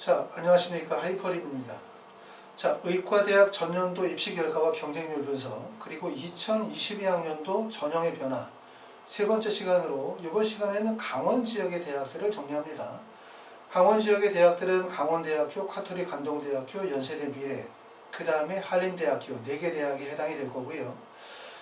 자, 안녕하십니까. 하이퍼림입니다. 자, 의과대학 전년도 입시 결과와 경쟁률 분석, 그리고 2022학년도 전형의 변화, 세 번째 시간으로 이번 시간에는 강원 지역의 대학들을 정리합니다. 강원 지역의 대학들은 강원대학교, 카톨릭 관동대학교, 연세대 미래, 그 다음에 한림대학교 4개 대학이 해당이 될 거고요.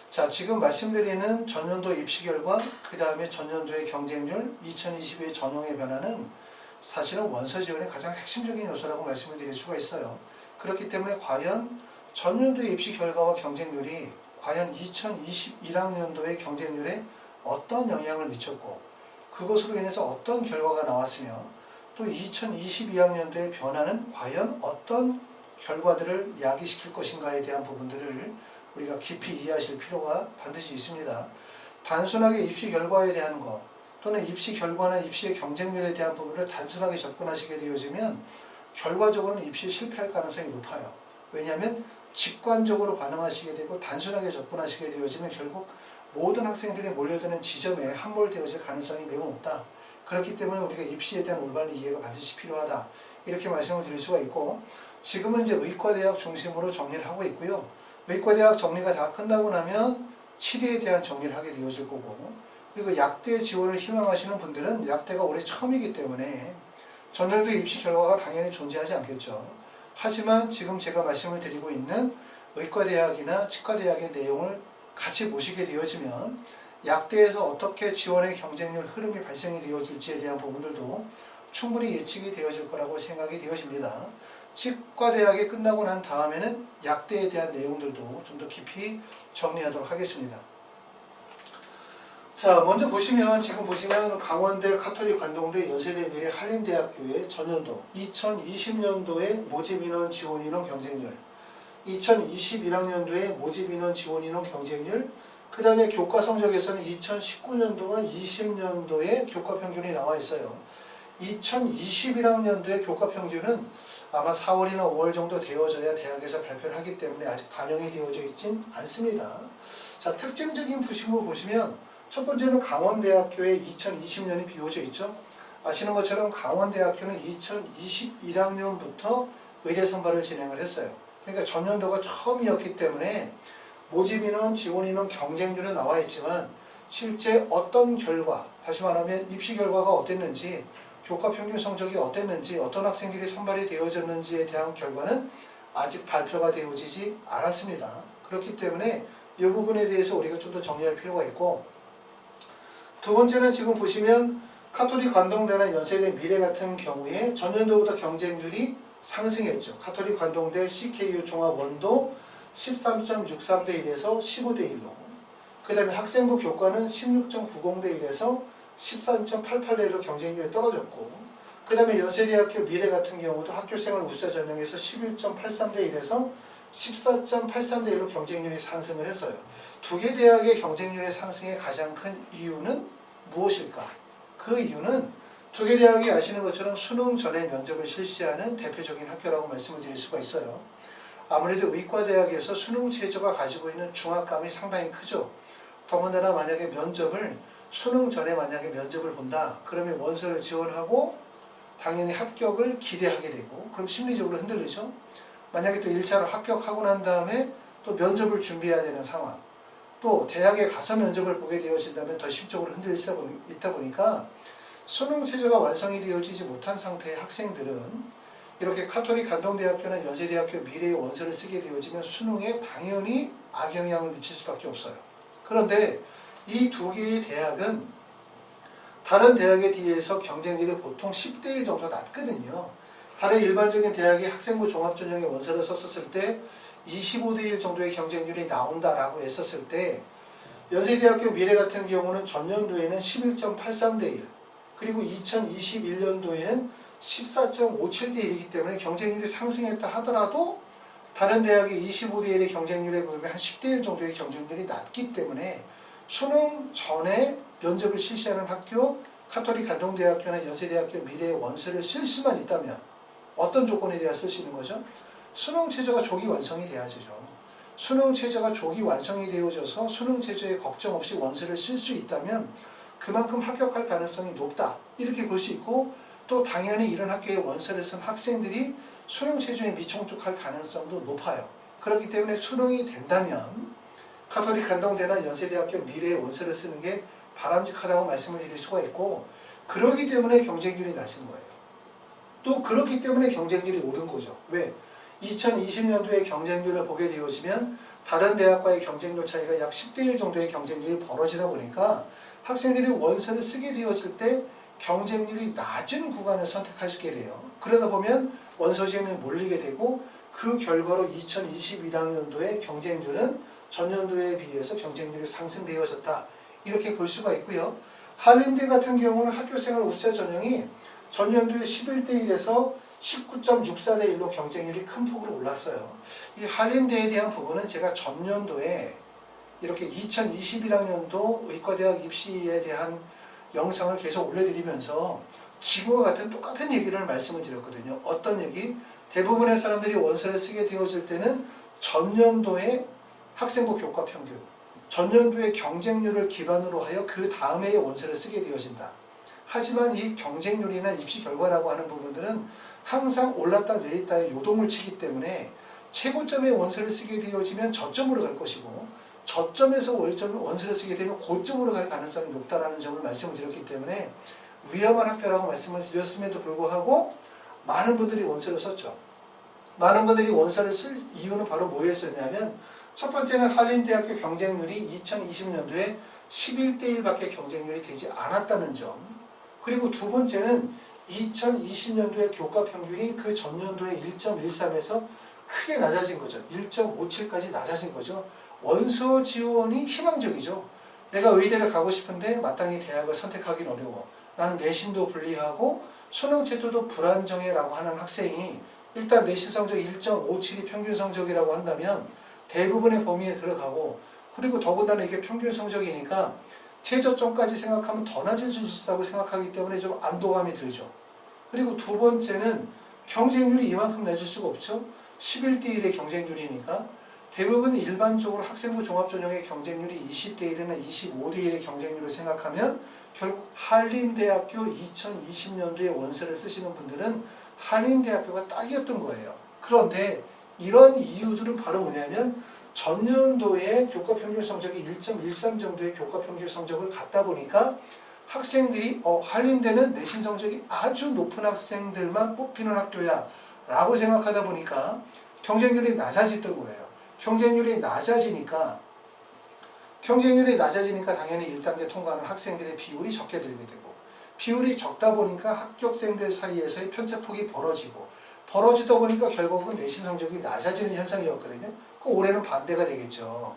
자, 지금 말씀드리는 전년도 입시 결과, 그 다음에 전년도의 경쟁률, 2022의 전형의 변화는 사실은 원서 지원의 가장 핵심적인 요소라고 말씀을 드릴 수가 있어요. 그렇기 때문에 과연 전년도의 입시 결과와 경쟁률이 과연 2021학년도의 경쟁률에 어떤 영향을 미쳤고, 그것으로 인해서 어떤 결과가 나왔으며, 또 2022학년도의 변화는 과연 어떤 결과들을 야기시킬 것인가에 대한 부분들을 우리가 깊이 이해하실 필요가 반드시 있습니다. 단순하게 입시 결과에 대한 것, 또는 입시 결과나 입시의 경쟁률에 대한 부분을 단순하게 접근하시게 되어지면 결과적으로는 입시에 실패할 가능성이 높아요. 왜냐하면 직관적으로 반응하시게 되고 단순하게 접근하시게 되어지면 결국 모든 학생들이 몰려드는 지점에 함몰되어질 가능성이 매우 높다. 그렇기 때문에 우리가 입시에 대한 올바른 이해가 반드시 필요하다. 이렇게 말씀을 드릴 수가 있고, 지금은 이제 의과대학 중심으로 정리를 하고 있고요. 의과대학 정리가 다 끝나고 나면 치대에 대한 정리를 하게 되어질 거고, 그리고 약대 지원을 희망하시는 분들은 약대가 올해 처음이기 때문에 전년도 입시 결과가 당연히 존재하지 않겠죠. 하지만 지금 제가 말씀을 드리고 있는 의과대학이나 치과대학의 내용을 같이 보시게 되어지면 약대에서 어떻게 지원의 경쟁률 흐름이 발생이 되어질지에 대한 부분들도 충분히 예측이 되어질 거라고 생각이 되어집니다. 치과대학이 끝나고 난 다음에는 약대에 대한 내용들도 좀 더 깊이 정리하도록 하겠습니다. 자, 먼저 보시면, 지금 보시면 강원대, 카톨릭 관동대, 연세대 미래, 한림대학교의 전년도 2020년도의 모집인원 지원인원 경쟁률, 2021학년도의 모집인원 지원인원 경쟁률, 그 다음에 교과 성적에서는 2019년도와 20년도의 교과 평균이 나와 있어요. 2021학년도의 교과 평균은 아마 4월이나 5월 정도 되어져야 대학에서 발표를 하기 때문에 아직 반영이 되어져 있진 않습니다. 자, 특징적인 부심을 보시면 첫 번째는 강원대학교의 2020년이 비워져 있죠. 아시는 것처럼 강원대학교는 2021학년부터 의대 선발을 진행을 했어요. 그러니까 전년도가 처음이었기 때문에 모집인원, 지원인원 경쟁률은 나와 있지만 실제 어떤 결과, 다시 말하면 입시 결과가 어땠는지, 교과 평균 성적이 어땠는지, 어떤 학생들이 선발이 되어졌는지에 대한 결과는 아직 발표가 되어지지 않았습니다. 그렇기 때문에 이 부분에 대해서 우리가 좀 더 정리할 필요가 있고, 두 번째는 지금 보시면 카톨릭 관동대나 연세대 미래 같은 경우에 전년도보다 경쟁률이 상승했죠. 카톨릭 관동대 CKU 종합원도 13.63대 1에서 15대 1로, 그 다음에 학생부 교과는 16.90대 1에서 13.88대 1로 경쟁률이 떨어졌고, 그 다음에 연세대학교 미래 같은 경우도 학교생활 우수자 전형에서 11.83대 1에서 14.83대 1로 경쟁률이 상승을 했어요. 두 개 대학의 경쟁률의 상승의 가장 큰 이유는 무엇일까? 그 이유는 두 개 대학이 아시는 것처럼 수능 전에 면접을 실시하는 대표적인 학교라고 말씀을 드릴 수가 있어요. 아무래도 의과대학에서 수능 체제가 가지고 있는 중압감이 상당히 크죠. 더군다나 만약에 면접을 수능 전에 만약에 면접을 본다, 그러면 원서를 지원하고 당연히 합격을 기대하게 되고, 그럼 심리적으로 흔들리죠. 만약에 또 1차로 합격하고 난 다음에 또 면접을 준비해야 되는 상황, 또 대학에 가서 면접을 보게 되어진다면 더 심적으로 흔들릴 수 있다 보니까 수능 체제가 완성이 되어지지 못한 상태의 학생들은 이렇게 카톨릭 관동대학교나 연세대학교 미래의 원서를 쓰게 되어지면 수능에 당연히 악영향을 미칠 수밖에 없어요. 그런데 이 두 개의 대학은 다른 대학에 비해서 경쟁률이 보통 10대 1 정도 낮거든요. 다른 일반적인 대학이 학생부 종합전형의 원서를 썼을 때 25대 1 정도의 경쟁률이 나온다라고 했었을 때, 연세대학교 미래 같은 경우는 전년도에는 11.83대 1, 그리고 2021년도에는 14.57대 1이기 때문에 경쟁률이 상승했다 하더라도 다른 대학의 25대 1의 경쟁률에 보면 한 10대 1 정도의 경쟁률이 낮기 때문에 수능 전에 면접을 실시하는 학교, 카톨릭 관동대학교나 연세대학교 미래의 원서를 쓸 수만 있다면 어떤 조건에 대해 쓸 수 있는 거죠? 수능 체제가 조기 완성이 돼야죠. 수능 체제가 조기 완성이 되어져서 수능 체제에 걱정 없이 원서를 쓸 수 있다면 그만큼 합격할 가능성이 높다, 이렇게 볼 수 있고, 또 당연히 이런 학교에 원서를 쓴 학생들이 수능 최저에 미충족할 가능성도 높아요. 그렇기 때문에 수능이 된다면 가톨릭 관동대나 연세대학교 미래에 원서를 쓰는 게 바람직하다고 말씀을 드릴 수가 있고, 그렇기 때문에 경쟁률이 낮은 거예요. 또 그렇기 때문에 경쟁률이 오른 거죠. 왜? 2020년도에 경쟁률을 보게 되어지면 다른 대학과의 경쟁률 차이가 약 10대 1 정도의 경쟁률이 벌어지다 보니까 학생들이 원서를 쓰게 되어질 때 경쟁률이 낮은 구간을 선택할 수 있게 돼요. 그러다 보면 원서지에는 몰리게 되고, 그 결과로 2021학년도의 경쟁률은 전년도에 비해서 경쟁률이 상승되어졌다, 이렇게 볼 수가 있고요. 한림대 같은 경우는 학교생활 우수자 전형이 전년도에 11대 1에서 19.64대 1로 경쟁률이 큰 폭으로 올랐어요. 이 한림대에 대한 부분은 제가 전년도에 이렇게 2021학년도 의과대학 입시에 대한 영상을 계속 올려드리면서 지금과 같은 똑같은 얘기를 말씀을 드렸거든요. 어떤 얘기? 대부분의 사람들이 원서를 쓰게 되어질 때는 전년도의 학생부 교과 평균, 전년도의 경쟁률을 기반으로 하여 그 다음에 원서를 쓰게 되어진다. 하지만 이 경쟁률이나 입시 결과라고 하는 부분들은 항상 올랐다 내렸다의 요동을 치기 때문에 최고점의 원서를 쓰게 되어지면 저점으로 갈 것이고, 저점에서 원서를 쓰게 되면 고점으로 갈 가능성이 높다라는 점을 말씀을 드렸기 때문에 위험한 학교라고 말씀을 드렸음에도 불구하고 많은 분들이 원서를 썼죠. 많은 분들이 원서를 쓸 이유는 바로 뭐였었냐면, 첫 번째는 한림대학교 경쟁률이 2020년도에 11대 1밖에 경쟁률이 되지 않았다는 점, 그리고 두 번째는 2020년도의 교과 평균이 그 전년도의 1.13에서 크게 낮아진 거죠. 1.57까지 낮아진 거죠. 원서 지원이 희망적이죠. 내가 의대를 가고 싶은데 마땅히 대학을 선택하기는 어려워. 나는 내신도 불리하고 수능 제도도 불안정해라고 하는 학생이 일단 내신 성적 1.57이 평균 성적이라고 한다면 대부분의 범위에 들어가고, 그리고 더군다나 이게 평균 성적이니까 최저점까지 생각하면 더 낮을 수 있다고 생각하기 때문에 좀 안도감이 들죠. 그리고 두 번째는 경쟁률이 이만큼 낮을 수가 없죠. 11대 1의 경쟁률이니까 대부분 일반적으로 학생부 종합전형의 경쟁률이 20대 1이나 25대 1의 경쟁률을 생각하면 결국 한림대학교 2020년도에 원서를 쓰시는 분들은 한림대학교가 딱이었던 거예요. 그런데 이런 이유들은 바로 뭐냐면 전년도에 교과 평균 성적이 1.13 정도의 교과 평균 성적을 갖다 보니까 학생들이 한림대는 내신 성적이 아주 높은 학생들만 뽑히는 학교야 라고 생각하다 보니까 경쟁률이 낮아졌던 거예요. 경쟁률이 낮아지니까 당연히 1단계 통과하는 학생들의 비율이 적게 들게 되고, 비율이 적다 보니까 합격생들 사이에서의 편차폭이 벌어지다 보니까 결국은 내신 성적이 낮아지는 현상이었거든요. 그 올해는 반대가 되겠죠.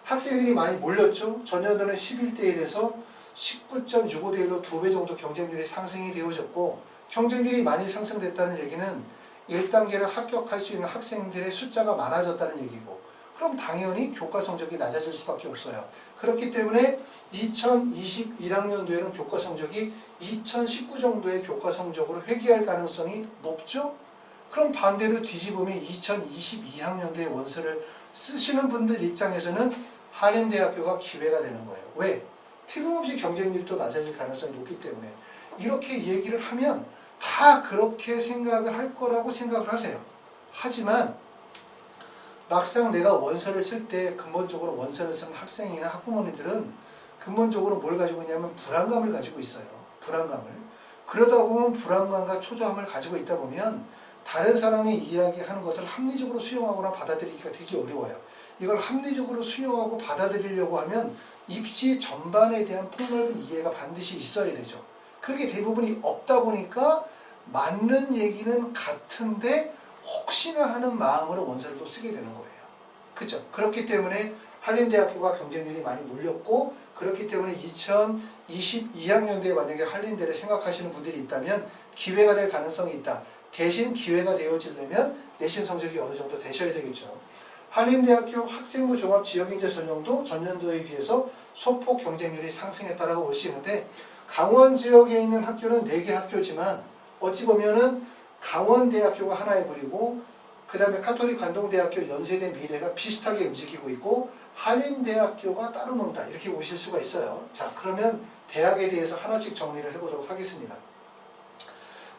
학생들이 많이 몰렸죠. 전년도는 11대 1에서 19.65대 1로 2배 정도 경쟁률이 상승이 되어졌고, 경쟁률이 많이 상승됐다는 얘기는 1단계를 합격할 수 있는 학생들의 숫자가 많아졌다는 얘기고, 그럼 당연히 교과 성적이 낮아질 수밖에 없어요. 그렇기 때문에 2021학년도에는 교과 성적이 2019 정도의 교과 성적으로 회귀할 가능성이 높죠? 그럼 반대로 뒤집으면 2022학년도에 원서를 쓰시는 분들 입장에서는 한림대학교가 기회가 되는 거예요. 왜? 틀림없이 경쟁률이 또 낮아질 가능성이 높기 때문에. 이렇게 얘기를 하면 다 그렇게 생각을 할 거라고 생각을 하세요. 하지만 막상 내가 원서를 쓸 때 근본적으로 원서를 쓰는 학생이나 학부모님들은 근본적으로 뭘 가지고 있냐면 불안감을 가지고 있어요. 불안감을. 그러다 보면 불안감과 초조함을 가지고 있다 보면 다른 사람이 이야기하는 것을 합리적으로 수용하거나 받아들이기가 되게 어려워요. 이걸 합리적으로 수용하고 받아들이려고 하면 입시 전반에 대한 폭넓은 이해가 반드시 있어야 되죠. 그게 대부분이 없다 보니까 맞는 얘기는 같은데 혹시나 하는 마음으로 원서를 또 쓰게 되는 거예요. 그렇죠? 그렇기 때문에 한림대학교가 경쟁률이 많이 몰렸고, 그렇기 때문에 2022학년도에 만약에 한림대를 생각하시는 분들이 있다면 기회가 될 가능성이 있다. 대신 기회가 되어지려면 내신 성적이 어느 정도 되셔야 되겠죠. 한림대학교 학생부 종합 지역인재 전형도 전년도에 비해서 소폭 경쟁률이 상승했다라고 볼 수 있는데, 강원 지역에 있는 학교는 4개 학교지만 어찌 보면은 강원대학교가 하나에 보이고, 그 다음에 가톨릭 관동대학교, 연세대, 미래가 비슷하게 움직이고 있고, 한림대학교가 따로 논다, 이렇게 보실 수가 있어요. 자, 그러면 대학에 대해서 하나씩 정리를 해보도록 하겠습니다.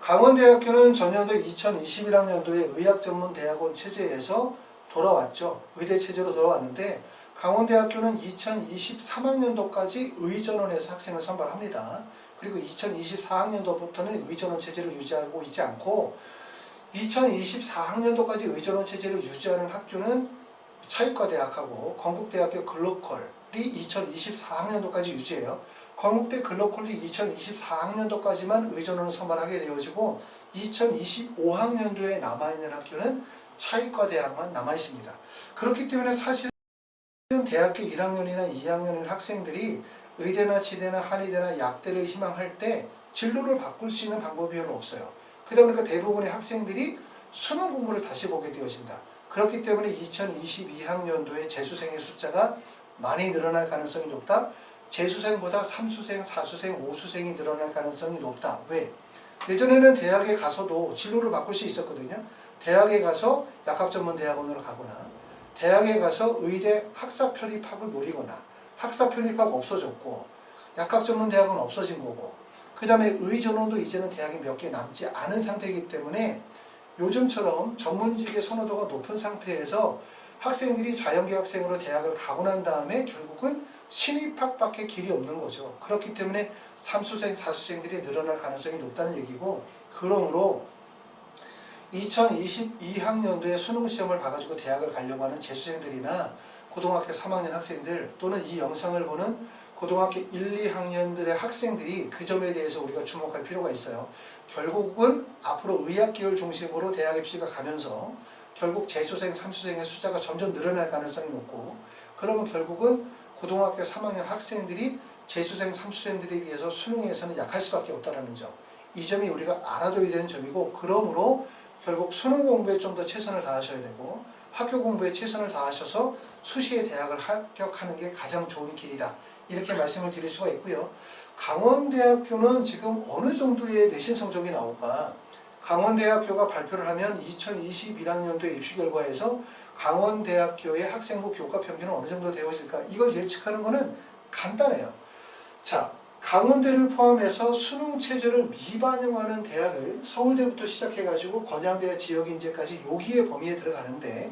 강원대학교는 전년도 2021학년도에 의학전문대학원 체제에서 돌아왔죠. 의대 체제로 돌아왔는데 강원대학교는 2023학년도까지 의전원에서 학생을 선발합니다. 그리고 2024학년도부터는 의전원 체제를 유지하고 있지 않고 2024학년도까지 의전원 체제를 유지하는 학교는 차의과대학하고 건국대학교 글로컬이 2024학년도까지 유지해요. 건국대 글로컬이 2024학년도까지만 의전원을 선발하게 되어지고 2025학년도에 남아있는 학교는 차의과대학만 남아있습니다. 그렇기 때문에 사실 대학교 1학년이나 2학년인 학생들이 의대나 치대나 한의대나 약대를 희망할 때 진로를 바꿀 수 있는 방법이 별로 없어요. 그러다 보니까 대부분의 학생들이 수능 공부를 다시 보게 되어진다. 그렇기 때문에 2022학년도에 재수생의 숫자가 많이 늘어날 가능성이 높다. 재수생보다 3수생, 4수생, 5수생이 늘어날 가능성이 높다. 왜? 예전에는 대학에 가서도 진로를 바꿀 수 있었거든요. 대학에 가서 약학전문대학원으로 가거나 대학에 가서 의대 학사 편입학을 노리거나 학사 편입학 없어졌고 약학전문대학은 없어진 거고 그 다음에 의전원도 이제는 대학에 몇 개 남지 않은 상태이기 때문에 요즘처럼 전문직의 선호도가 높은 상태에서 학생들이 자연계학생으로 대학을 가고 난 다음에 결국은 신입학밖에 길이 없는 거죠. 그렇기 때문에 3수생, 4수생들이 늘어날 가능성이 높다는 얘기고 그러므로 2022학년도에 수능시험을 봐가지고 대학을 가려고 하는 재수생들이나 고등학교 3학년 학생들 또는 이 영상을 보는 고등학교 1, 2학년들의 학생들이 그 점에 대해서 우리가 주목할 필요가 있어요. 결국은 앞으로 의학계열 중심으로 대학 입시가 가면서 결국 재수생, 3수생의 숫자가 점점 늘어날 가능성이 높고 그러면 결국은 고등학교 3학년 학생들이 재수생, 3수생들에 비해서 수능에서는 약할 수밖에 없다는 점. 이 점이 우리가 알아둬야 되는 점이고 그러므로 결국 수능 공부에 좀 더 최선을 다하셔야 되고 학교 공부에 최선을 다하셔서 수시에 대학을 합격하는 게 가장 좋은 길이다. 이렇게 말씀을 드릴 수가 있고요. 강원대학교는 지금 어느 정도의 내신 성적이 나올까? 강원대학교가 발표를 하면 2021학년도의 입시 결과에서 강원대학교의 학생부 교과 평균은 어느 정도 되어질까? 이걸 예측하는 것은 간단해요. 자, 강원대를 포함해서 수능 체제를 미반영하는 대학을 서울대부터 시작해가지고 건양대 지역인재까지 여기에 범위에 들어가는데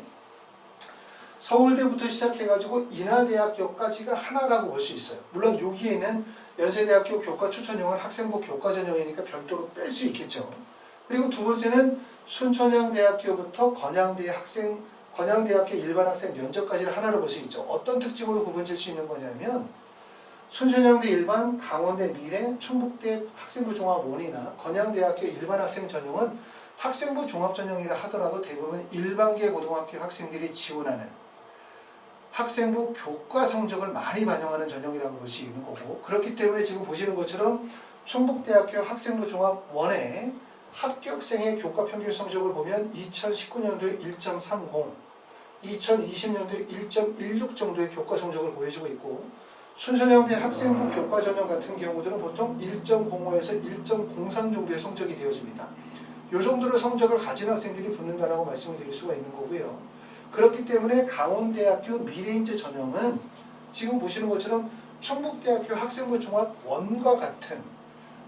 서울대부터 시작해가지고 인하대학교까지가 하나라고 볼 수 있어요. 물론 여기에는 연세대학교 교과 추천형은 학생부 교과 전형이니까 별도로 뺄 수 있겠죠. 그리고 두 번째는 순천향대학교부터 건양대학교 일반 학생 면접까지를 하나로 볼 수 있죠. 어떤 특징으로 구분질 수 있는 거냐면 순천향대 일반, 강원대 미래, 충북대 학생부 종합원이나 건양대학교 일반 학생 전형은 학생부 종합 전형이라 하더라도 대부분 일반계 고등학교 학생들이 지원하는 학생부 교과 성적을 많이 반영하는 전형이라고 볼 수 있는 거고 그렇기 때문에 지금 보시는 것처럼 충북대학교 학생부 종합원의 합격생의 교과 평균 성적을 보면 2019년도에 1.30, 2020년도에 1.16 정도의 교과 성적을 보여주고 있고 순천향대 학생부 교과 전형 같은 경우들은 보통 1.05에서 1.03 정도의 성적이 되어집니다. 이 정도로 성적을 가진 학생들이 붙는다라고 말씀을 드릴 수가 있는 거고요. 그렇기 때문에 강원대학교 미래인재 전형은 지금 보시는 것처럼 충북대학교 학생부 종합원과 같은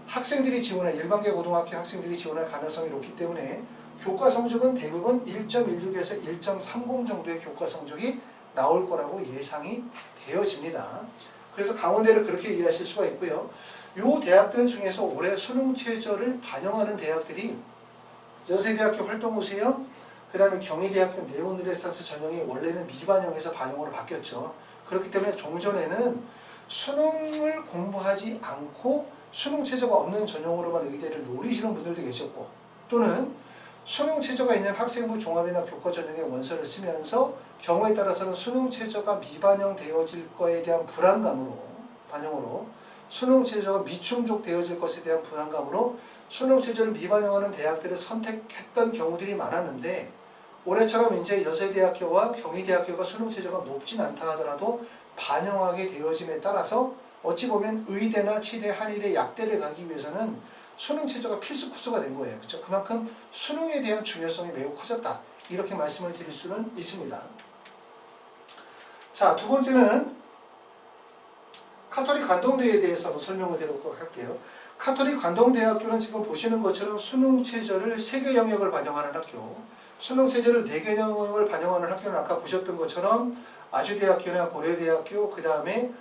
학생들이 지원할 일반계 고등학교 학생들이 지원할 가능성이 높기 때문에 교과 성적은 대부분 1.16에서 1.30 정도의 교과 성적이 나올 거라고 예상이 되어집니다. 그래서 강원대를 그렇게 이해하실 수가 있고요. 이 대학들 중에서 올해 수능 최저를 반영하는 대학들이 연세대학교 활동무세요. 그 다음에 경희대학교 네오르네상스 전형이 원래는 미반영에서 반영으로 바뀌었죠. 그렇기 때문에 종전에는 수능을 공부하지 않고 수능 최저가 없는 전형으로만 의대를 노리시는 분들도 계셨고 또는 수능 최저가 있는 학생부 종합이나 교과 전형의 원서를 쓰면서 경우에 따라서는 수능 최저가 미반영되어질 거에 대한 반영으로 수능 최저가 미충족되어질 것에 대한 불안감으로 수능 최저를 미반영하는 대학들을 선택했던 경우들이 많았는데 올해처럼 이제 연세대학교와 경희대학교가 수능 최저가 높진 않다 하더라도 반영하게 되어짐에 따라서 어찌 보면 의대나 치대, 한의대, 약대를 가기 위해서는 수능 최저가 필수 코스가 된 거예요. 그렇죠? 그만큼 수능에 대한 중요성이 매우 커졌다. 이렇게 말씀을 드릴 수는 있습니다. 자, 두 번째는 카톨릭 관동대에 대해서 한번 설명을 드리도록 할게요. 카톨릭 관동대학교는 지금 보시는 것처럼 수능 체제를 3개 영역을 반영하는 학교, 수능 체제를 4개 영역을 반영하는 학교는 아까 보셨던 것처럼 아주대학교나 고려대학교, 그 다음에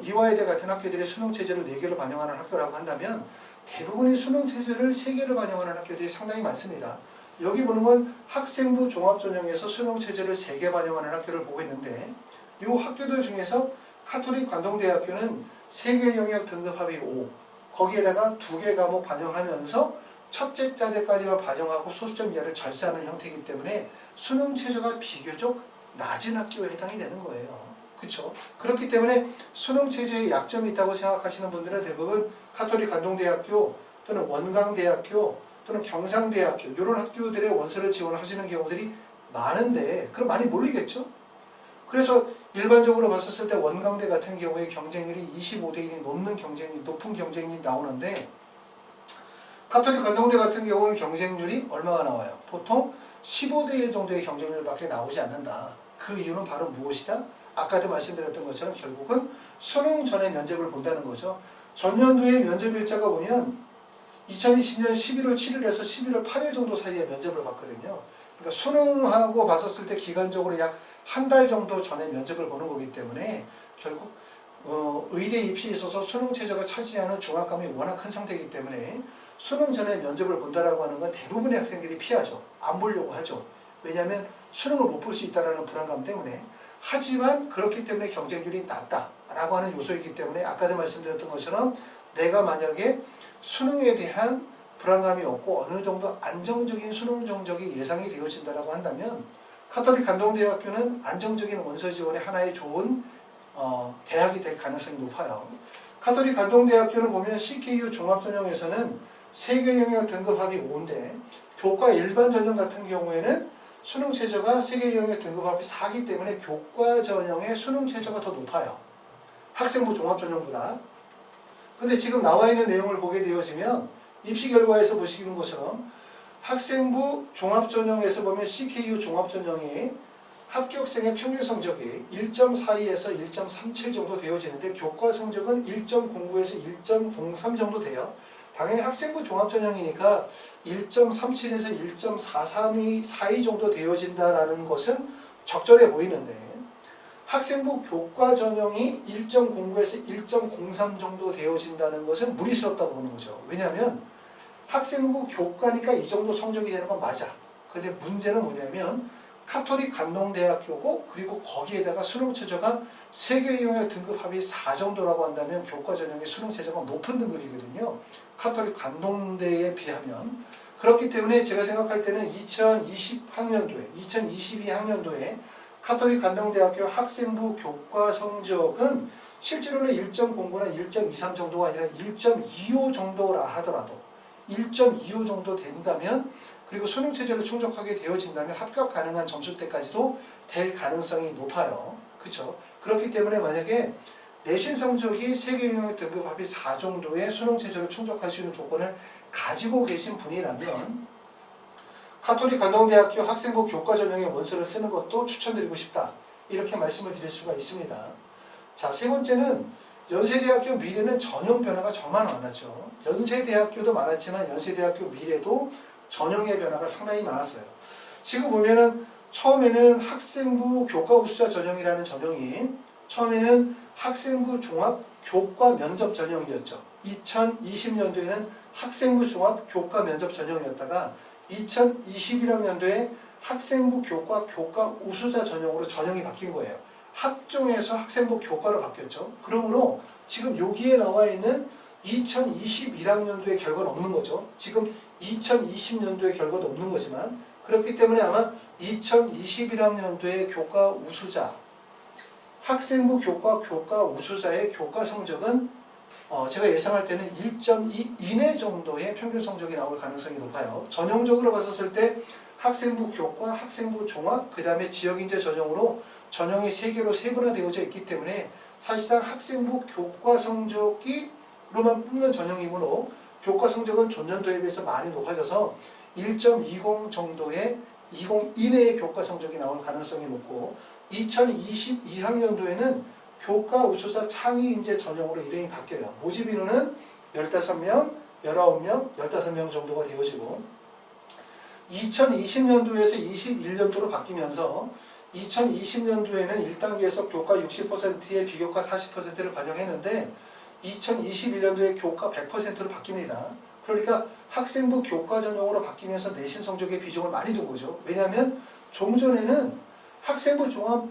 이화여대 같은 학교들이 수능 체제를 4개를 반영하는 학교라고 한다면 대부분의 수능 체제를 3개를 반영하는 학교들이 상당히 많습니다. 여기 보는 건 학생부 종합전형에서 수능 체제를 3개 반영하는 학교를 보고 있는데 이 학교들 중에서 카톨릭 관동대학교는 3개 영역 등급 합의 5, 거기에다가 2개 과목 반영하면서 첫째 자대까지만 반영하고 소수점 이하를 절세하는 형태이기 때문에 수능 체제가 비교적 낮은 학교에 해당이 되는 거예요. 그렇죠? 그렇기 때문에 수능 체제에 약점이 있다고 생각하시는 분들은 대부분 카톨릭 관동대학교 또는 원광대학교 또는 경상대학교 이런 학교들의 원서를 지원하시는 경우들이 많은데 그럼 많이 몰리겠죠? 그래서 일반적으로 봤었을 때 원광대 같은 경우에 경쟁률이 25대 1이 높은 경쟁률이 나오는데 카톨릭 관동대 같은 경우에 경쟁률이 얼마가 나와요? 보통 15대 1 정도의 경쟁률밖에 나오지 않는다. 그 이유는 바로 무엇이다? 아까도 말씀드렸던 것처럼 결국은 수능 전에 면접을 본다는 거죠. 전년도에 면접 일자가 보면 2020년 11월 7일에서 11월 8일 정도 사이에 면접을 봤거든요. 그러니까 수능하고 봤었을 때 기간적으로 약 한 달 정도 전에 면접을 보는 거기 때문에 결국 의대 입시에 있어서 수능 체제가 차지하는 중압감이 워낙 큰 상태이기 때문에 수능 전에 면접을 본다라고 하는 건 대부분의 학생들이 피하죠. 안 보려고 하죠. 왜냐하면 수능을 못 볼 수 있다는 불안감 때문에. 하지만 그렇기 때문에 경쟁률이 낮다라고 하는 요소이기 때문에 아까도 말씀드렸던 것처럼 내가 만약에 수능에 대한 불안감이 없고 어느 정도 안정적인 수능 성적이 예상이 되어진다라고 한다면 카톨릭 관동대학교는 안정적인 원서 지원의 하나의 좋은 대학이 될 가능성이 높아요. 카톨릭 관동대학교는 보면 CKU 종합전형에서는 3개 영역 등급 합이 5인데 교과 일반 전형 같은 경우에는 수능 최저가 3개 영역 등급 합이 4기 때문에 교과 전형의 수능 최저가 더 높아요. 학생부 종합전형보다. 근데 지금 나와 있는 내용을 보게 되어지면 입시 결과에서 보시는 것처럼 학생부 종합전형에서 보면 CKU 종합전형이 합격생의 평균 성적이 1.42에서 1.37 정도 되어지는데 교과 성적은 1.09에서 1.03 정도 돼요. 당연히 학생부 종합전형이니까 1.37에서 1.43이 사이 정도 되어진다라는 것은 적절해 보이는데 학생부 교과 전형이 1.09에서 1.03 정도 되어진다는 것은 무리스럽다고 보는 거죠. 왜냐하면 학생부 교과니까 이 정도 성적이 되는 건 맞아. 근데 문제는 뭐냐면 카톨릭 관동대학교고 그리고 거기에다가 수능 최저가 3개 영역 등급 합이 4 정도라고 한다면 교과 전형의 수능 최저가 높은 등급이거든요. 카톨릭 관동대에 비하면. 그렇기 때문에 제가 생각할 때는 2022학년도에 카톨릭 관동대학교 학생부 교과 성적은 실제로는 1.09나 1.23 정도가 아니라 1.25 정도라 하더라도 1.25 정도 된다면 그리고 수능 체제를 충족하게 되어진다면 합격 가능한 점수대까지도 될 가능성이 높아요. 그렇죠? 그렇기 때문에 만약에 내신 성적이 3개 영역 등급 합이 4 정도의 수능 체제를 충족할 수 있는 조건을 가지고 계신 분이라면 카톨릭 관동대학교 학생부 교과 전형의 원서를 쓰는 것도 추천드리고 싶다. 이렇게 말씀을 드릴 수가 있습니다. 자, 세 번째는 연세대학교 미래는 전형 변화가 정말 많았죠. 연세대학교도 많았지만 연세대학교 미래도 전형의 변화가 상당히 많았어요. 지금 보면은 처음에는 학생부 교과 우수자 전형이라는 전형이 처음에는 학생부 종합 교과 면접 전형이었죠. 2020년도에는 학생부 종합 교과 면접 전형이었다가 2021학년도에 학생부 교과 우수자 전형으로 전형이 바뀐 거예요. 학종에서 학생부 교과로 바뀌었죠. 그러므로 지금 여기에 나와 있는 2021학년도의 결과는 없는 거죠. 지금 2020년도의 결과도 없는 거지만 그렇기 때문에 아마 2021학년도의 교과 우수자 학생부 교과 우수자의 교과 성적은 제가 예상할 때는 1.2 이내 정도의 평균 성적이 나올 가능성이 높아요. 전형적으로 봤었을 때 학생부 교과, 학생부 종합, 그 다음에 지역인재 전형으로 전형이 3개로 세분화되어져 있기 때문에 사실상 학생부 교과 성적이 로만 뽑는 전형이므로 교과 성적은 전년도에 비해서 많이 높아져서 1.20 정도의 20 이내의 교과 성적이 나올 가능성이 높고 2022학년도에는 교과 우수자 창의 인재 전형으로 이름이 바뀌어요. 모집 인원은 15명, 19명, 15명 정도가 되어지고 2020년도에서 21년도로 바뀌면서 2020년도에는 1단계에서 교과 60%에 비교과 40%를 반영했는데 2021년도에 교과 100%로 바뀝니다. 그러니까 학생부 교과 전형으로 바뀌면서 내신 성적의 비중을 많이 둔 거죠. 왜냐하면 종전에는 학생부 종합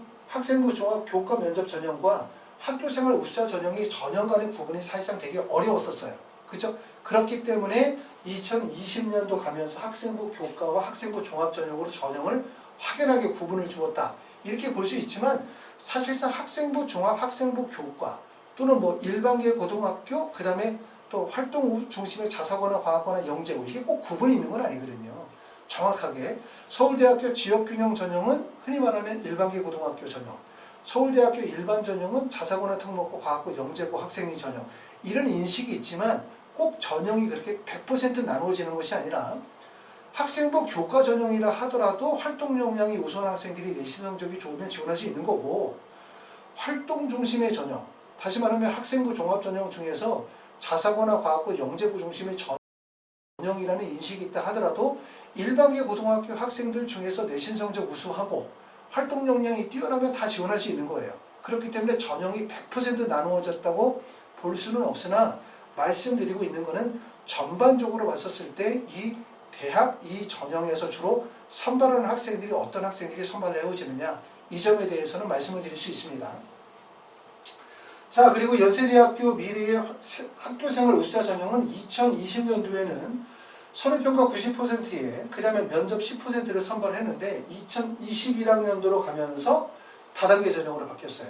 교과 면접 전형과 학교생활 우수자 전형이 전형 간의 구분이 사실상 되게 어려웠었어요. 그렇죠? 그렇기 때문에 2020년도 가면서 학생부 교과와 학생부 종합 전형으로 전형을 확연하게 구분을 주었다. 이렇게 볼 수 있지만 사실상 학생부 종합, 학생부 교과 또는 뭐 일반계 고등학교, 그 다음에 또 활동 중심의 자사고나 과학고나 영재고 이게 꼭 구분이 있는 건 아니거든요. 정확하게 서울대학교 지역균형 전형은 흔히 말하면 일반계 고등학교 전형, 서울대학교 일반 전형은 자사고나 특목고, 과학고, 영재고, 학생위 전형 이런 인식이 있지만 꼭 전형이 그렇게 100% 나누어지는 것이 아니라 학생부 교과 전형이라 하더라도 활동 역량이 우수한 학생들이 내신 성적이 좋으면 지원할 수 있는 거고 활동 중심의 전형, 다시 말하면 학생부 종합 전형 중에서 자사고나 과학고, 영재고 중심의 전형이라는 인식이 있다 하더라도 일반계 고등학교 학생들 중에서 내신 성적 우수하고 활동 역량이 뛰어나면 다 지원할 수 있는 거예요. 그렇기 때문에 전형이 100% 나누어졌다고 볼 수는 없으나 말씀드리고 있는 것은 전반적으로 봤었을 때 이 대학 이 전형에서 주로 선발하는 학생들이 어떤 학생들이 선발되어지느냐 이 점에 대해서는 말씀을 드릴 수 있습니다. 자, 그리고 연세대학교 미래의 학교생활 우수자 전형은 2020년도에는 선행평가 90%에 그 다음에 면접 10%를 선발했는데 2021학년도로 가면서 다단계 전형으로 바뀌었어요.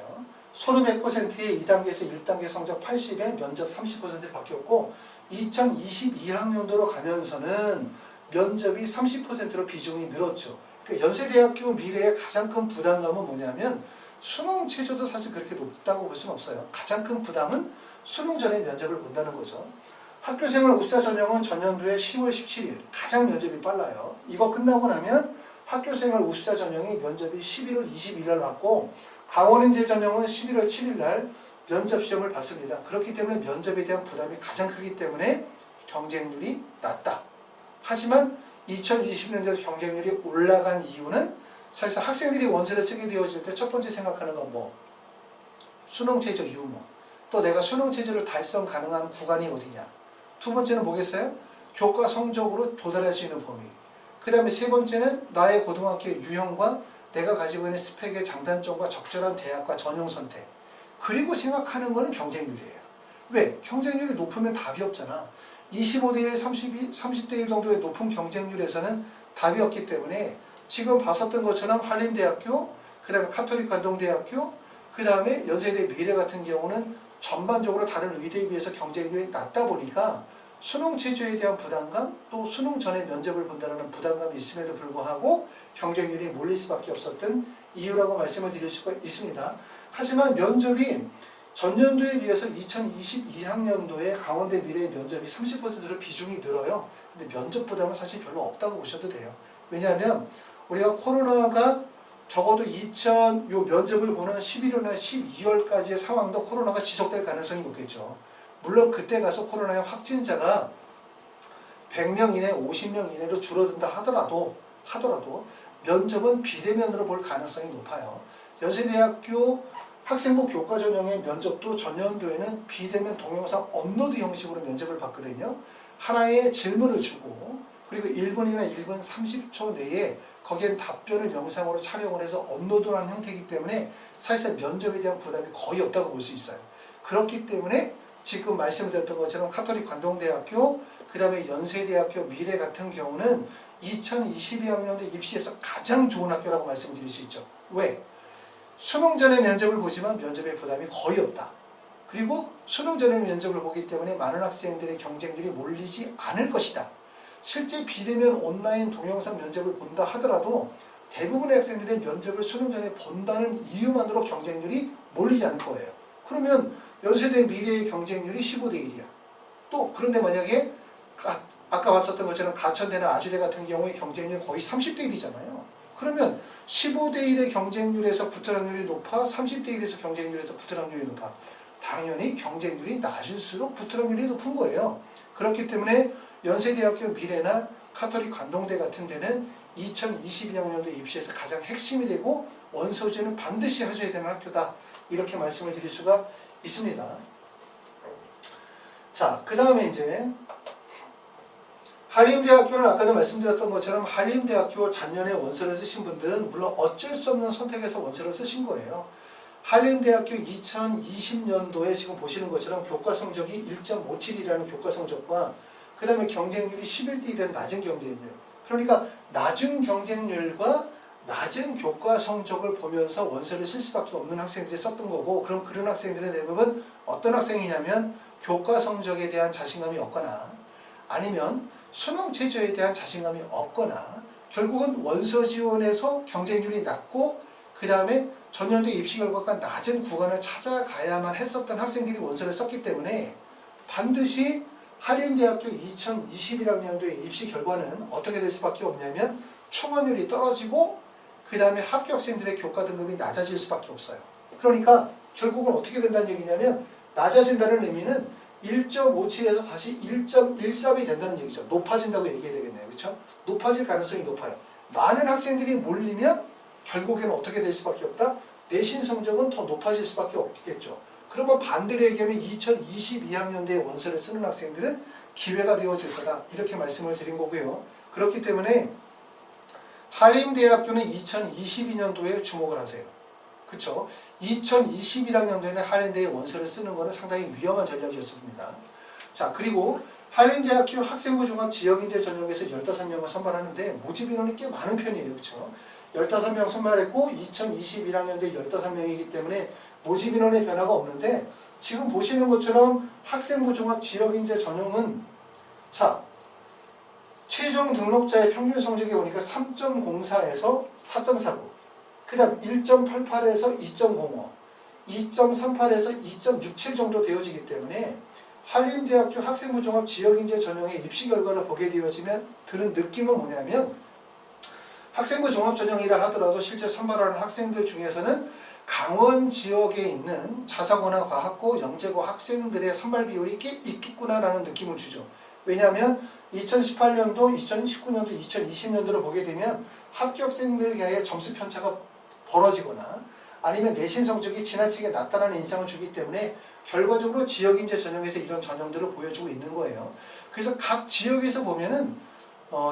선후 100%에 2단계에서 1단계 성적 80에 면접 30%를 바뀌었고 2022학년도로 가면서는 면접이 30%로 비중이 늘었죠. 그러니까 연세대학교 미래의 가장 큰 부담감은 뭐냐면 수능 체제도 사실 그렇게 높다고 볼 수는 없어요. 가장 큰 부담은 수능 전에 면접을 본다는 거죠. 학교생활 우수자 전형은 전년도에 10월 17일 가장 면접이 빨라요. 이거 끝나고 나면 학교생활 우수자 전형이 면접이 11월 22일 날 받고 강원인재 전형은 11월 7일 날 면접 시험을 받습니다. 그렇기 때문에 면접에 대한 부담이 가장 크기 때문에 경쟁률이 낮다. 하지만 2020년도에 경쟁률이 올라간 이유는 사실상 학생들이 원서를 쓰게 되어질 때 첫 번째 생각하는 건 뭐? 수능 최저 유무. 또 내가 수능 최저를 달성 가능한 구간이 어디냐. 두 번째는 뭐겠어요? 교과 성적으로 도달할 수 있는 범위. 그 다음에 세 번째는 나의 고등학교의 유형과 내가 가지고 있는 스펙의 장단점과 적절한 대학과 전형 선택. 그리고 생각하는 거는 경쟁률이에요. 왜? 경쟁률이 높으면 답이 없잖아. 25대 1, 30대 1 정도의 높은 경쟁률에서는 답이 없기 때문에 지금 봤었던 것처럼 한림대학교, 그 다음에 카톨릭 관동대학교, 그 다음에 연세대 미래 같은 경우는 전반적으로 다른 의대에 비해서 경쟁률이 낮다 보니까 수능 체제에 대한 부담감, 또 수능 전에 면접을 본다는 부담감이 있음에도 불구하고 경쟁률이 몰릴 수밖에 없었던 이유라고 말씀을 드릴 수가 있습니다. 하지만 면접이 전년도에 비해서 2022학년도에 강원대 미래의 면접이 30%로 비중이 늘어요. 근데 면접 부담은 사실 별로 없다고 보셔도 돼요. 왜냐하면 우리가 코로나가 적어도 요 면접을 보는 11월이나 12월까지의 상황도 코로나가 지속될 가능성이 높겠죠. 물론 그때 가서 코로나의 확진자가 100명 이내, 50명 이내로 줄어든다 하더라도 면접은 비대면으로 볼 가능성이 높아요. 연세대학교 학생부 교과 전형의 면접도 전년도에는 비대면 동영상 업로드 형식으로 면접을 받거든요. 하나의 질문을 주고 그리고 1분이나 1분 30초 내에 거기엔 답변을 영상으로 촬영을 해서 업로드하는 형태이기 때문에 사실상 면접에 대한 부담이 거의 없다고 볼 수 있어요. 그렇기 때문에 지금 말씀드렸던 것처럼 카톨릭 관동대학교, 그 다음에 연세대학교 미래 같은 경우는 2022학년도 입시에서 가장 좋은 학교라고 말씀드릴 수 있죠. 왜? 수능 전에 면접을 보지만 면접의 부담이 거의 없다. 그리고 수능 전에 면접을 보기 때문에 많은 학생들의 경쟁률이 몰리지 않을 것이다. 실제 비대면 온라인 동영상 면접을 본다 하더라도 대부분의 학생들의 면접을 수능 전에 본다는 이유만으로 경쟁률이 몰리지 않을 거예요. 그러면 연세대 미래의 경쟁률이 15대 1이야. 또 그런데 만약에 아까 봤었던 것처럼 가천대나 아주대 같은 경우에 경쟁률이 거의 30대 1이잖아요. 그러면 15대 1의 경쟁률에서 붙을 확률이 높아? 30대 1에서 경쟁률에서 붙을 확률이 높아? 당연히 경쟁률이 낮을수록 붙을 확률이 높은 거예요. 그렇기 때문에 연세대학교 미래나 카톨릭 관동대 같은 데는 2022학년도 입시에서 가장 핵심이 되고 원서지는 반드시 하셔야 되는 학교다. 이렇게 말씀을 드릴 수가 있습니다. 자, 그 다음에 이제 한림대학교는 아까도 말씀드렸던 것처럼 한림대학교 작년에 원서를 쓰신 분들은 물론 어쩔 수 없는 선택에서 원서를 쓰신 거예요. 한림대학교 2020년도에 지금 보시는 것처럼 교과 성적이 1.57이라는 교과 성적과 그 다음에 경쟁률이 11대 1이라는 낮은 경쟁률. 그러니까 낮은 경쟁률과 낮은 교과 성적을 보면서 원서를 쓸 수밖에 없는 학생들이 썼던 거고, 그럼 그런 학생들의 대부분 어떤 학생이냐면 교과 성적에 대한 자신감이 없거나 아니면 수능 체제에 대한 자신감이 없거나 결국은 원서 지원에서 경쟁률이 낮고 그 다음에 전년도 입시 결과가 낮은 구간을 찾아가야만 했었던 학생들이 원서를 썼기 때문에 반드시 한림대학교 2021학년도의 입시 결과는 어떻게 될 수밖에 없냐면 충원율이 떨어지고 그 다음에 합격생들의 교과 등급이 낮아질 수밖에 없어요. 그러니까 결국은 어떻게 된다는 얘기냐면 낮아진다는 의미는 1.57에서 다시 1.13이 된다는 얘기죠. 높아진다고 얘기해야 되겠네요. 그렇죠? 높아질 가능성이 높아요. 많은 학생들이 몰리면 결국에는 어떻게 될 수밖에 없다? 내신 성적은 더 높아질 수밖에 없겠죠. 그러면 반대로 얘기하면 2022학년도에 원서를 쓰는 학생들은 기회가 되어질 거다. 이렇게 말씀을 드린 거고요. 그렇기 때문에 한림대학교는 2022년도에 주목을 하세요. 그렇죠? 2021학년도에는 한림대에 원서를 쓰는 것은 상당히 위험한 전략이었습니다. 자, 그리고 한림대학교 학생부 종합 지역인재 전형에서 15명을 선발하는데 모집 인원이 꽤 많은 편이에요. 그렇죠? 15명 선발했고 2021학년도에 15명이기 때문에 모집 인원의 변화가 없는데 지금 보시는 것처럼 학생부 종합 지역인재 전형은 자, 최종 등록자의 평균 성적이 보니까 3.04에서 4.49, 그 다음 1.88에서 2.05, 2.38에서 2.67 정도 되어지기 때문에 한림대학교 학생부 종합 지역인재 전형의 입시 결과를 보게 되어지면 드는 느낌은 뭐냐면 학생부 종합 전형이라 하더라도 실제 선발하는 학생들 중에서는 강원 지역에 있는 자사고나 과학고, 영재고 학생들의 선발 비율이 꽤 있겠구나라는 느낌을 주죠. 왜냐하면 2018년도, 2019년도, 2020년도를 보게 되면 합격생들 간의 점수 편차가 벌어지거나 아니면 내신 성적이 지나치게 낮다는 인상을 주기 때문에 결과적으로 지역인재 전형에서 이런 전형들을 보여주고 있는 거예요. 그래서 각 지역에서 보면은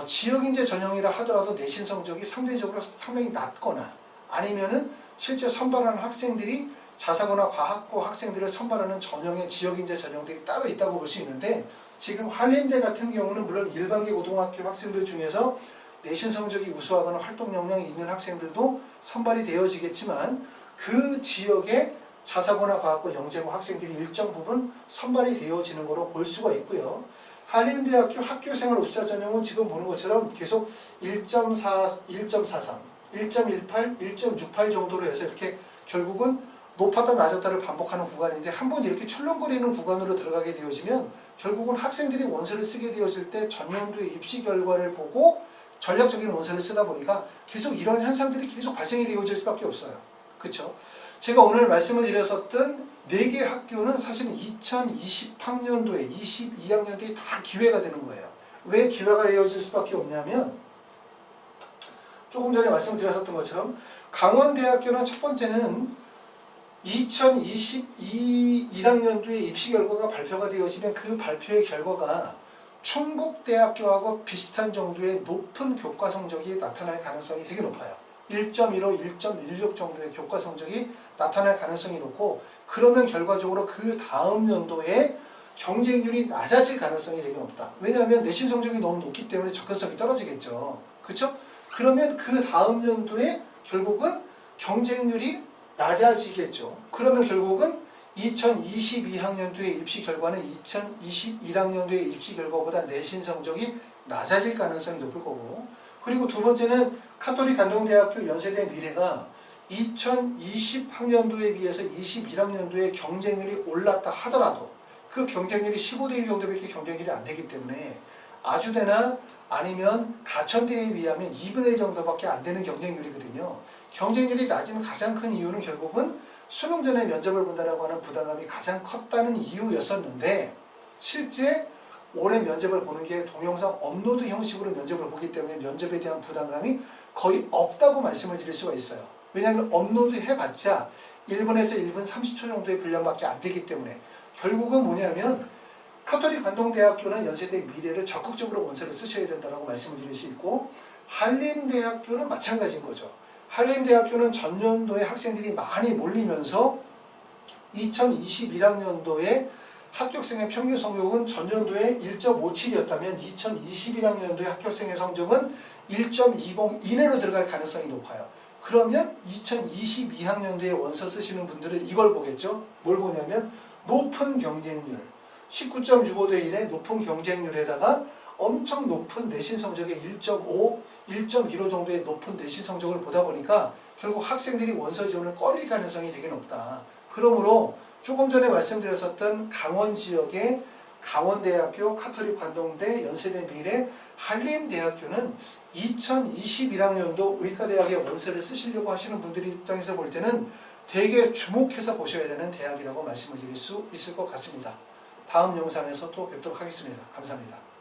지역인재 전형이라 하더라도 내신 성적이 상대적으로 상당히 낮거나 아니면은 실제 선발하는 학생들이 자사고나 과학고 학생들을 선발하는 전형의 지역인재 전형들이 따로 있다고 볼 수 있는데 지금 한림대 같은 경우는 물론 일반계 고등학교 학생들 중에서 내신 성적이 우수하거나 활동 역량이 있는 학생들도 선발이 되어지겠지만 그 지역에 자사고나 과학고 영재고 학생들이 일정 부분 선발이 되어지는 거로 볼 수가 있고요. 한림대학교 학교생활 우수자 전형은 지금 보는 것처럼 계속 1.4, 1.43, 1.18, 1.68 정도로 해서 이렇게 결국은 높았다 낮았다를 반복하는 구간인데 한번 이렇게 출렁거리는 구간으로 들어가게 되어지면 결국은 학생들이 원서를 쓰게 되어질 때 전년도의 입시 결과를 보고 전략적인 원서를 쓰다 보니까 계속 이런 현상들이 계속 발생이 되어질 수밖에 없어요. 그렇죠? 제가 오늘 말씀을 드렸었던 4개 학교는 사실 2020학년도에 22학년도에 다 기회가 되는 거예요. 왜 기회가 되어질 수밖에 없냐면 조금 전에 말씀드렸었던 것처럼 강원대학교는 첫 번째는 2022학년도에 입시 결과가 발표가 되어지면 그 발표의 결과가 충북대학교하고 비슷한 정도의 높은 교과 성적이 나타날 가능성이 되게 높아요. 1.15, 1.16 정도의 교과 성적이 나타날 가능성이 높고 그러면 결과적으로 그 다음 연도에 경쟁률이 낮아질 가능성이 되게 높다. 왜냐하면 내신 성적이 너무 높기 때문에 접근성이 떨어지겠죠. 그렇죠? 그러면 그 다음 연도에 결국은 경쟁률이 낮아지겠죠. 그러면 결국은 2022학년도의 입시 결과는 2021학년도의 입시 결과보다 내신 성적이 낮아질 가능성이 높을 거고 그리고 두 번째는 카톨릭 관동대학교 연세대 미래가 2020학년도에 비해서 21학년도에 경쟁률이 올랐다 하더라도 그 경쟁률이 15대 1 정도밖에 경쟁률이 안 되기 때문에 아주대나 아니면 가천대에 비하면 2분의 1 정도밖에 안 되는 경쟁률이거든요. 경쟁률이 낮은 가장 큰 이유는 결국은 수능 전에 면접을 본다라고 하는 부담감이 가장 컸다는 이유였었는데, 실제 올해 면접을 보는 게 동영상 업로드 형식으로 면접을 보기 때문에 면접에 대한 부담감이 거의 없다고 말씀을 드릴 수가 있어요. 왜냐하면 업로드 해봤자 1분에서 1분 30초 정도의 분량밖에 안 되기 때문에 결국은 뭐냐면 카톨릭 관동대학교는 연세대 미래를 적극적으로 원서를 쓰셔야 된다고 말씀을 드릴 수 있고, 한림대학교는 마찬가지인 거죠. 한림대학교는 전년도에 학생들이 많이 몰리면서 2021학년도에 합격생의 평균 성적은 전년도에 1.57이었다면 2021학년도에 합격생의 성적은 1.20 이내로 들어갈 가능성이 높아요. 그러면 2022학년도에 원서 쓰시는 분들은 이걸 보겠죠. 뭘 보냐면 높은 경쟁률, 19.65대 1의 높은 경쟁률에다가 엄청 높은 내신 성적의 1.5, 1.15 정도의 높은 내신 성적을 보다 보니까 결국 학생들이 원서 지원을 꺼릴 가능성이 되게 높다. 그러므로 조금 전에 말씀드렸었던 강원 지역의 강원대학교, 카톨릭 관동대, 연세대 미래, 한림대학교는 2021학년도 의과대학의 원서를 쓰시려고 하시는 분들 입장에서 볼 때는 되게 주목해서 보셔야 되는 대학이라고 말씀을 드릴 수 있을 것 같습니다. 다음 영상에서 또 뵙도록 하겠습니다. 감사합니다.